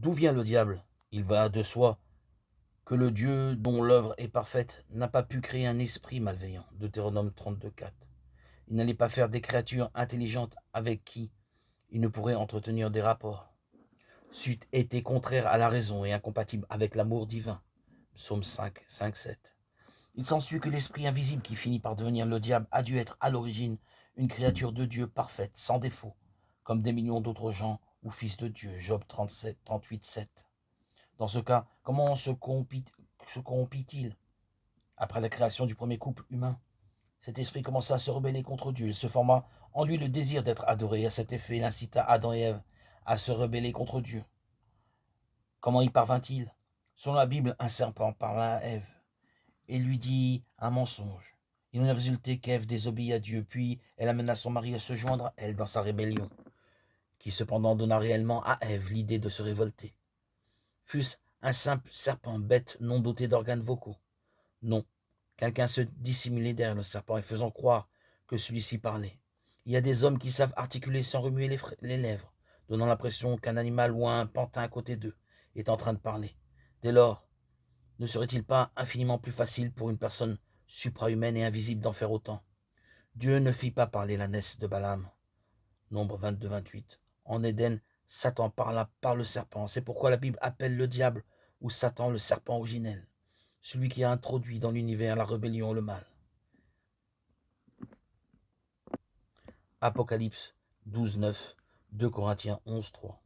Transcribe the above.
D'où vient le diable? Il va de soi que le Dieu dont l'œuvre est parfaite n'a pas pu créer un esprit malveillant. Deutéronome 32,4. Il n'allait pas faire des créatures intelligentes avec qui il ne pourrait entretenir des rapports. C'eût été contraire à la raison et incompatible avec l'amour divin. Psaume 5, 5, 7. Il s'ensuit que l'esprit invisible qui finit par devenir le diable a dû être à l'origine une créature de Dieu parfaite, sans défaut, comme des millions d'autres gens ou fils de Dieu. Job 37, 38, 7. Dans ce cas, comment se corrompit-il? Après la création du premier couple humain, cet esprit commença à se rebeller contre Dieu. Il se forma en lui le désir d'être adoré. À cet effet, il incita Adam et Ève à se rebeller contre Dieu. Comment y parvint-il? Selon la Bible, un serpent parla à Ève et lui dit un mensonge. Il en est résulté qu'Ève désobéit à Dieu, puis elle amena son mari à se joindre à elle dans sa rébellion, qui cependant donna réellement à Ève l'idée de se révolter. Fût-ce un simple serpent bête non doté d'organes vocaux? Non, quelqu'un se dissimulait derrière le serpent et faisant croire que celui-ci parlait. Il y a des hommes qui savent articuler sans remuer les lèvres, donnant l'impression qu'un animal ou un pantin à côté d'eux est en train de parler. Dès lors, ne serait-il pas infiniment plus facile pour une personne suprahumaine et invisible d'en faire autant? Dieu ne fit pas parler l'ânesse de Balaam. Nombre 22, 28. En Éden, Satan parla par le serpent. C'est pourquoi la Bible appelle le diable ou Satan le serpent originel, celui qui a introduit dans l'univers la rébellion et le mal. Apocalypse 12, 9, 2 Corinthiens 11, 3.